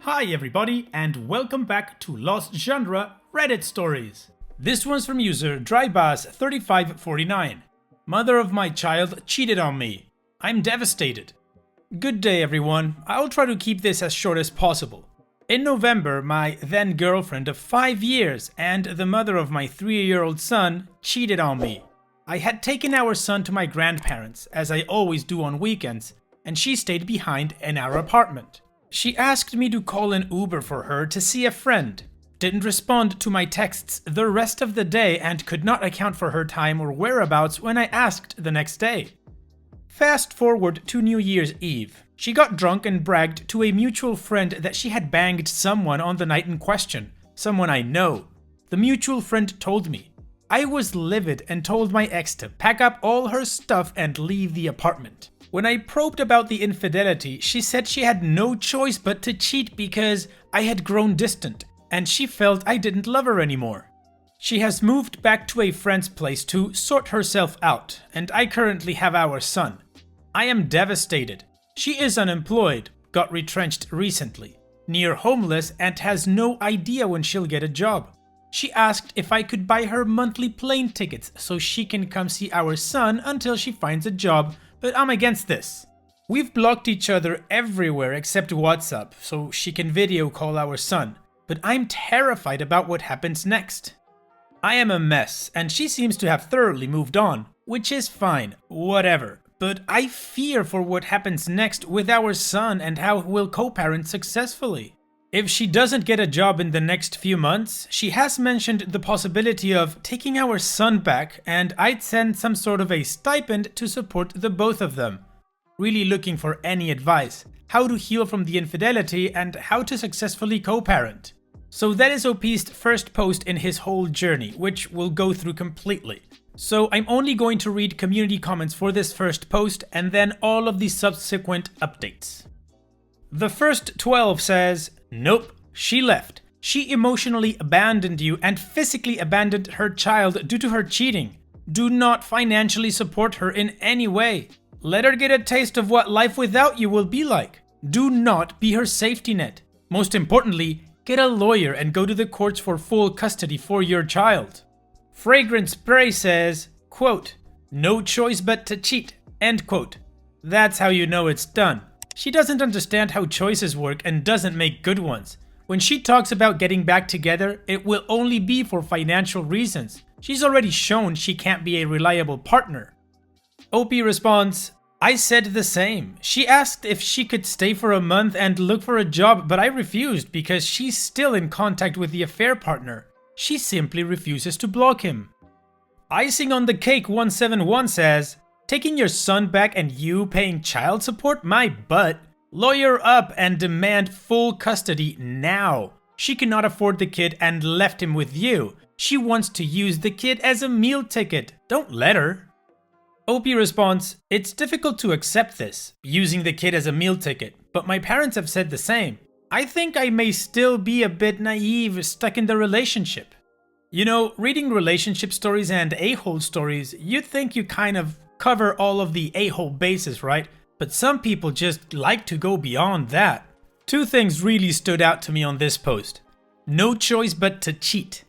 Hi everybody, and welcome back to Lost Genre Reddit Stories. This one's from user Drybas3549. Mother of my child cheated on me. I'm devastated. Good day everyone, I'll try to keep this as short as possible. In November, my then girlfriend of 5 years and the mother of my 3-year-old son cheated on me. I had taken our son to my grandparents, as I always do on weekends, and she stayed behind in our apartment. She asked me to call an Uber for her to see a friend. Didn't respond to my texts the rest of the day and could not account for her time or whereabouts when I asked the next day. Fast forward to New Year's Eve. She got drunk and bragged to a mutual friend that she had banged someone on the night in question, someone I know. The mutual friend told me. I was livid and told my ex to pack up all her stuff and leave the apartment. When I probed about the infidelity, she said she had no choice but to cheat because I had grown distant, and she felt I didn't love her anymore. She has moved back to a friend's place to sort herself out, and I currently have our son. I am devastated. She is unemployed, got retrenched recently, near homeless, and has no idea when she'll get a job. She asked if I could buy her monthly plane tickets so she can come see our son until she finds a job, but I'm against this. We've blocked each other everywhere except WhatsApp so she can video call our son, but I'm terrified about what happens next. I am a mess and she seems to have thoroughly moved on, which is fine, whatever, but I fear for what happens next with our son and how we'll co-parent successfully. If she doesn't get a job in the next few months, she has mentioned the possibility of taking our son back and I'd send some sort of a stipend to support the both of them. Really looking for any advice, how to heal from the infidelity and how to successfully co-parent. So that is OP's first post in his whole journey, which we'll go through completely. So I'm only going to read community comments for this first post and then all of the subsequent updates. The first 12 says, "Nope, she left. She emotionally abandoned you and physically abandoned her child due to her cheating. Do not financially support her in any way. Let her get a taste of what life without you will be like. Do not be her safety net. Most importantly, get a lawyer and go to the courts for full custody for your child." Fragrant Spray says, quote, "No choice but to cheat," end quote. That's how you know it's done. She doesn't understand how choices work and doesn't make good ones. When she talks about getting back together, it will only be for financial reasons. She's already shown she can't be a reliable partner. OP responds, "I said the same. She asked if she could stay for a month and look for a job, but I refused because she's still in contact with the affair partner. She simply refuses to block him." Icing on the Cake 171 says, "Taking your son back and you paying child support? My butt. Lawyer up and demand full custody now. She cannot afford the kid and left him with you. She wants to use the kid as a meal ticket. Don't let her." OP responds, "It's difficult to accept this, using the kid as a meal ticket, but my parents have said the same. I think I may still be a bit naive, stuck in the relationship." You know, reading relationship stories and a-hole stories, you'd think you kind of cover all of the a-hole bases, right? But some people just like to go beyond that. Two things really stood out to me on this post. No choice but to cheat.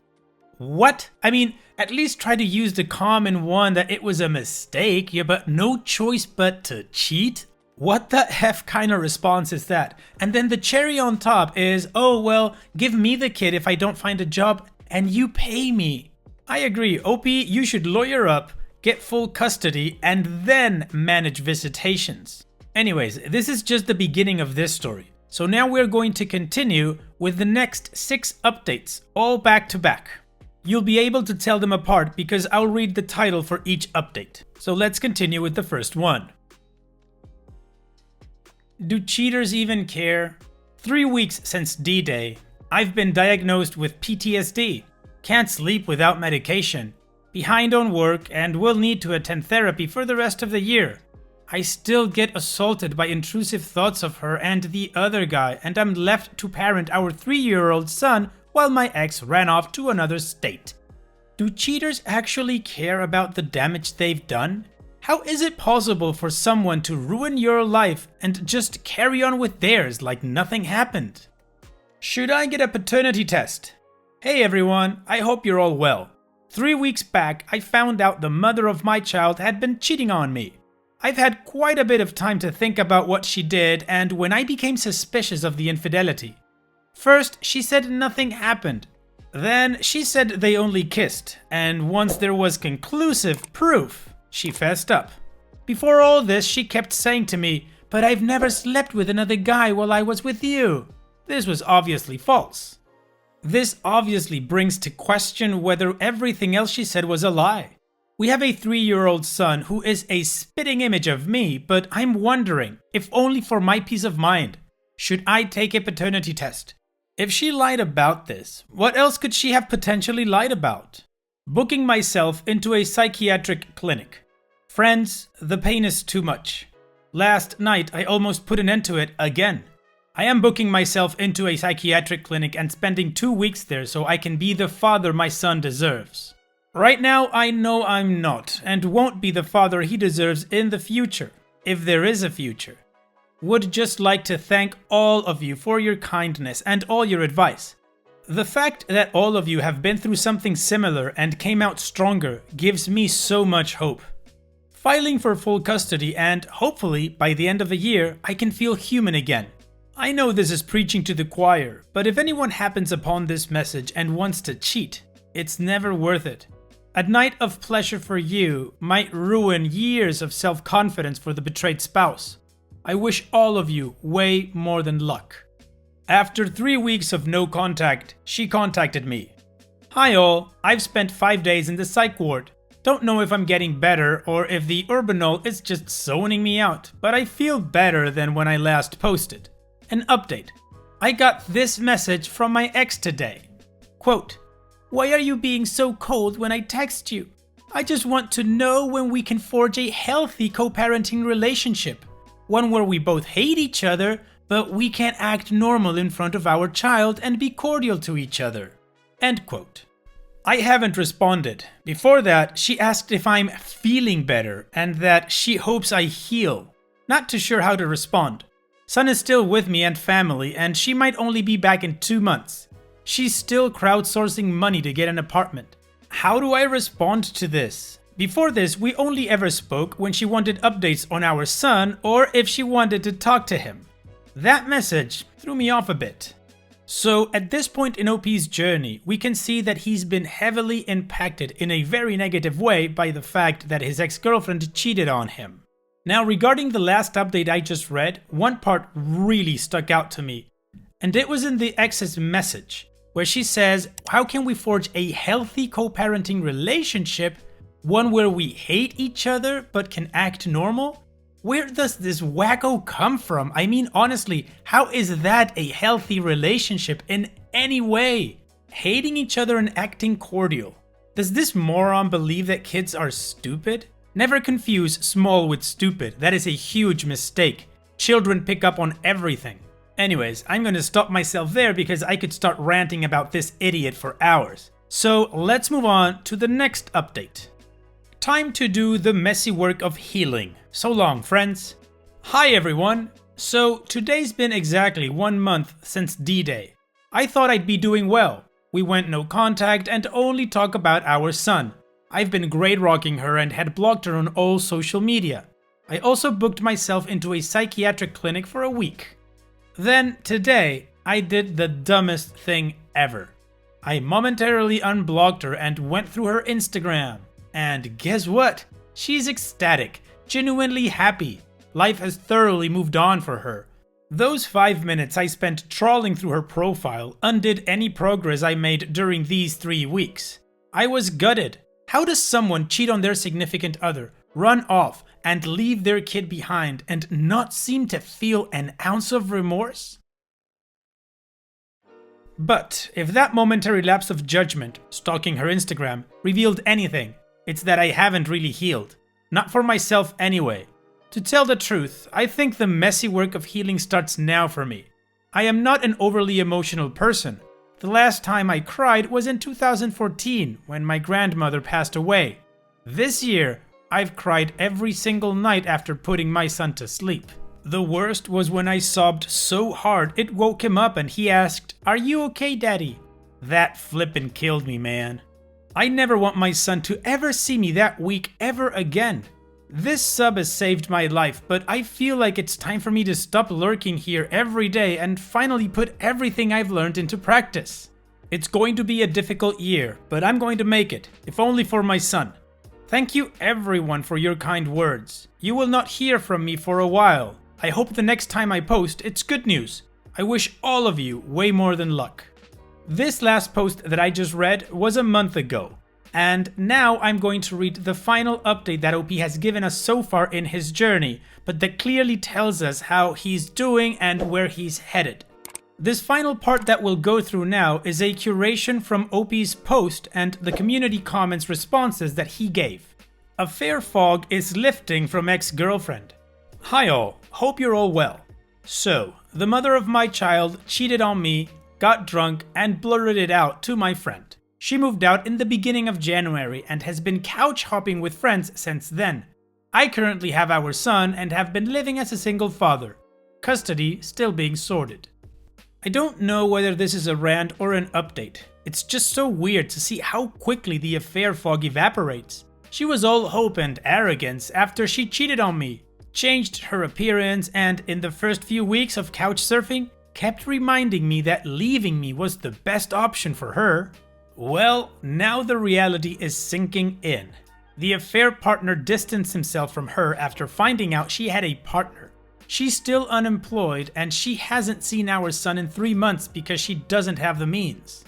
What? I mean, at least try to use the common one that it was a mistake, yeah, but no choice but to cheat? What the F kind of response is that? And then the cherry on top is, oh well, give me the kid if I don't find a job and you pay me. I agree, OP, you should lawyer up, get full custody, and then manage visitations. Anyways, this is just the beginning of this story. So now we're going to continue with the next 6 updates, all back to back. You'll be able to tell them apart because I'll read the title for each update. So let's continue with the first one. Do cheaters even care? 3 weeks since D-Day. I've been diagnosed with PTSD. Can't sleep without medication. Behind on work and will need to attend therapy for the rest of the year. I still get assaulted by intrusive thoughts of her and the other guy, and I'm left to parent our 3-year-old son while my ex ran off to another state. Do cheaters actually care about the damage they've done? How is it possible for someone to ruin your life and just carry on with theirs like nothing happened? Should I get a paternity test? Hey everyone, I hope you're all well. 3 weeks back, I found out the mother of my child had been cheating on me. I've had quite a bit of time to think about what she did and when I became suspicious of the infidelity. First, she said nothing happened. Then, she said they only kissed, and once there was conclusive proof, she fessed up. Before all this, she kept saying to me, "But I've never slept with another guy while I was with you." This was obviously false. This obviously brings to question whether everything else she said was a lie. We have a 3-year-old son who is a spitting image of me, but I'm wondering, if only for my peace of mind, should I take a paternity test? If she lied about this, what else could she have potentially lied about? Booking myself into a psychiatric clinic. Friends, the pain is too much. Last night, I almost put an end to it again. I am booking myself into a psychiatric clinic and spending 2 weeks there so I can be the father my son deserves. Right now, I know I'm not and won't be the father he deserves in the future, if there is a future. Would just like to thank all of you for your kindness and all your advice. The fact that all of you have been through something similar and came out stronger gives me so much hope. Filing for full custody and, hopefully, by the end of the year, I can feel human again. I know this is preaching to the choir, but if anyone happens upon this message and wants to cheat, it's never worth it. A night of pleasure for you might ruin years of self-confidence for the betrayed spouse. I wish all of you way more than luck. After 3 weeks of no contact, she contacted me. Hi all, I've spent 5 days in the psych ward. Don't know if I'm getting better or if the Urbanol is just zoning me out, but I feel better than when I last posted. An update. I got this message from my ex today. Quote, "Why are you being so cold when I text you? I just want to know when we can forge a healthy co-parenting relationship. One where we both hate each other, but we can act normal in front of our child and be cordial to each other." End quote. I haven't responded. Before that, she asked if I'm feeling better and that she hopes I heal. Not too sure how to respond. Son is still with me and family, and she might only be back in 2 months. She's still crowdsourcing money to get an apartment. How do I respond to this? Before this, we only ever spoke when she wanted updates on our son or if she wanted to talk to him. That message threw me off a bit. So at this point in OP's journey, we can see that he's been heavily impacted in a very negative way by the fact that his ex-girlfriend cheated on him. Now regarding the last update I just read, one part really stuck out to me. And it was in the ex's message, where she says, how can we forge a healthy co-parenting relationship, one where we hate each other but can act normal? Where does this wacko come from? I mean, honestly, how is that a healthy relationship in any way? Hating each other and acting cordial. Does this moron believe that kids are stupid? Never confuse small with stupid. That is a huge mistake. Children pick up on everything. Anyways, I'm gonna stop myself there because I could start ranting about this idiot for hours. So let's move on to the next update. Time to do the messy work of healing. So long, friends. Hi everyone. So today's been exactly 1 month since D-Day. I thought I'd be doing well. We went no contact and only talk about our son. I've been grade rocking her and had blocked her on all social media. I also booked myself into a psychiatric clinic for a week. Then today, I did the dumbest thing ever. I momentarily unblocked her and went through her Instagram. And guess what? She's ecstatic, genuinely happy. Life has thoroughly moved on for her. Those 5 minutes I spent trawling through her profile undid any progress I made during these 3 weeks. I was gutted. How does someone cheat on their significant other, run off, and leave their kid behind and not seem to feel an ounce of remorse? But if that momentary lapse of judgment, stalking her Instagram, revealed anything, it's that I haven't really healed. Not for myself anyway. To tell the truth, I think the messy work of healing starts now for me. I am not an overly emotional person. The last time I cried was in 2014 when my grandmother passed away. This year, I've cried every single night after putting my son to sleep. The worst was when I sobbed so hard it woke him up and he asked, "Are you okay, Daddy?" That flippin' killed me, man. I never want my son to ever see me that weak ever again. This sub has saved my life, but I feel like it's time for me to stop lurking here every day and finally put everything I've learned into practice. It's going to be a difficult year, but I'm going to make it, if only for my son. Thank you everyone for your kind words. You will not hear from me for a while. I hope the next time I post, it's good news. I wish all of you way more than luck. This last post that I just read was a month ago. And now I'm going to read the final update that OP has given us so far in his journey, but that clearly tells us how he's doing and where he's headed. This final part that we'll go through now is a curation from OP's post and the community comments responses that he gave. A fair fog is lifting from ex-girlfriend. Hi all, hope you're all well. So, the mother of my child cheated on me, got drunk and blurted it out to my friend. She moved out in the beginning of January and has been couch hopping with friends since then. I currently have our son and have been living as a single father. Custody still being sorted. I don't know whether this is a rant or an update. It's just so weird to see how quickly the affair fog evaporates. She was all hope and arrogance after she cheated on me, changed her appearance, and in the first few weeks of couch surfing, kept reminding me that leaving me was the best option for her. Well, now the reality is sinking in. The affair partner distanced himself from her after finding out she had a partner. She's still unemployed and she hasn't seen our son in 3 months because she doesn't have the means.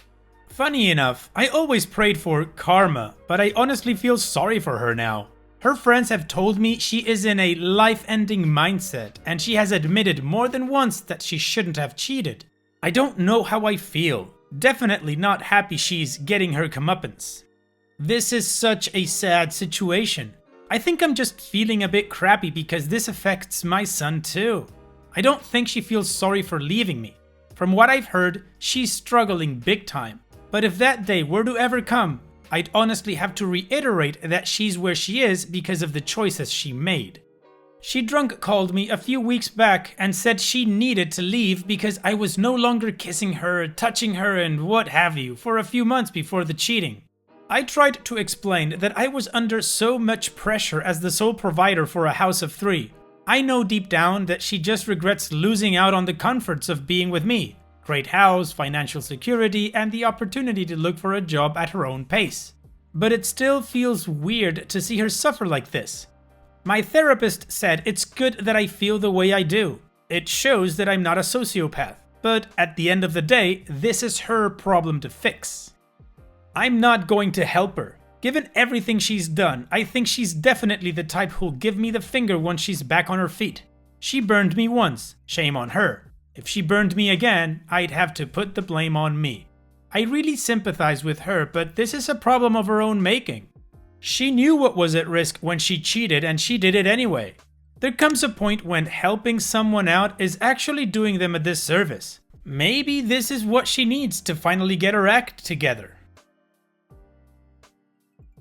Funny enough, I always prayed for karma, but I honestly feel sorry for her now. Her friends have told me she is in a life-ending mindset and she has admitted more than once that she shouldn't have cheated. I don't know how I feel. Definitely not happy she's getting her comeuppance. This is such a sad situation. I think I'm just feeling a bit crappy because this affects my son too. I don't think she feels sorry for leaving me. From what I've heard, she's struggling big time. But if that day were to ever come, I'd honestly have to reiterate that she's where she is because of the choices she made. She drunk called me a few weeks back and said she needed to leave because I was no longer kissing her, touching her and what have you for a few months before the cheating. I tried to explain that I was under so much pressure as the sole provider for a house of 3. I know deep down that she just regrets losing out on the comforts of being with me. Great house, financial security, and the opportunity to look for a job at her own pace. But it still feels weird to see her suffer like this. My therapist said it's good that I feel the way I do. It shows that I'm not a sociopath. But at the end of the day, this is her problem to fix. I'm not going to help her. Given everything she's done, I think she's definitely the type who'll give me the finger once she's back on her feet. She burned me once, shame on her. If she burned me again, I'd have to put the blame on me. I really sympathize with her, but this is a problem of her own making. She knew what was at risk when she cheated and she did it anyway. There comes a point when helping someone out is actually doing them a disservice. Maybe this is what she needs to finally get her act together.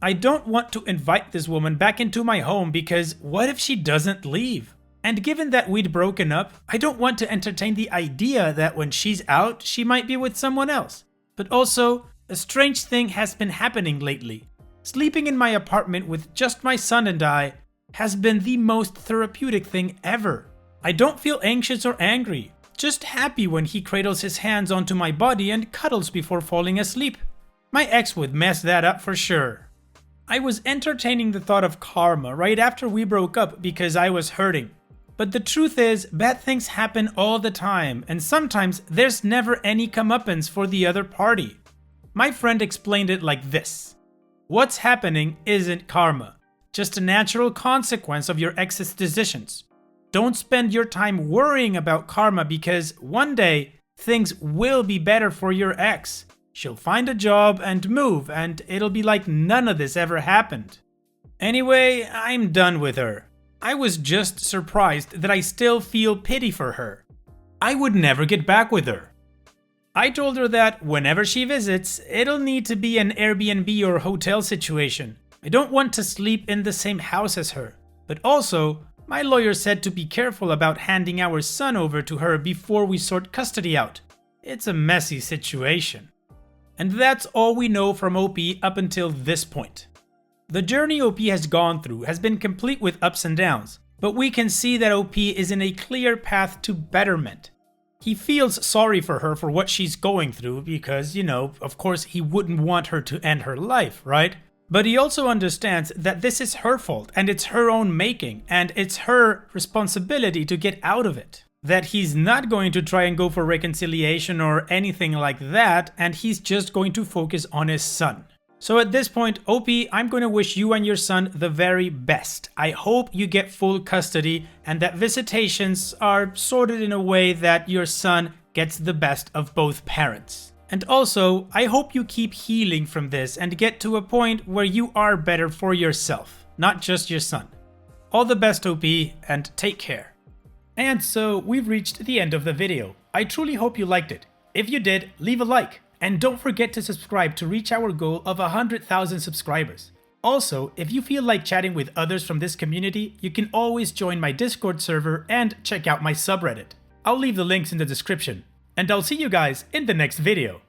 I don't want to invite this woman back into my home because what if she doesn't leave? And given that we'd broken up, I don't want to entertain the idea that when she's out, she might be with someone else. But also, a strange thing has been happening lately. Sleeping in my apartment with just my son and I has been the most therapeutic thing ever. I don't feel anxious or angry, just happy when he cradles his hands onto my body and cuddles before falling asleep. My ex would mess that up for sure. I was entertaining the thought of karma right after we broke up because I was hurting. But the truth is, bad things happen all the time, and sometimes there's never any comeuppance for the other party. My friend explained it like this. What's happening isn't karma, just a natural consequence of your ex's decisions. Don't spend your time worrying about karma because one day things will be better for your ex. She'll find a job and move and it'll be like none of this ever happened. Anyway, I'm done with her. I was just surprised that I still feel pity for her. I would never get back with her. I told her that whenever she visits, it'll need to be an Airbnb or hotel situation. I don't want to sleep in the same house as her. But also, My lawyer said to be careful about handing our son over to her before we sort custody out. It's a messy situation. And that's all we know from OP up until this point. The journey OP has gone through has been complete with ups and downs, but we can see that OP is in a clear path to betterment. He feels sorry for her for what she's going through because, of course he wouldn't want her to end her life, right? But he also understands that this is her fault and it's her own making and it's her responsibility to get out of it. That he's not going to try and go for reconciliation or anything like that, and he's just going to focus on his son. So at this point, OP, I'm going to wish you and your son the very best. I hope you get full custody and that visitations are sorted in a way that your son gets the best of both parents. And also, I hope you keep healing from this and get to a point where you are better for yourself, not just your son. All the best, OP, and take care. And so we've reached the end of the video. I truly hope you liked it. If you did, leave a like. And don't forget to subscribe to reach our goal of 100,000 subscribers. Also, if you feel like chatting with others from this community, you can always join my Discord server and check out my subreddit. I'll leave the links in the description. And I'll see you guys in the next video.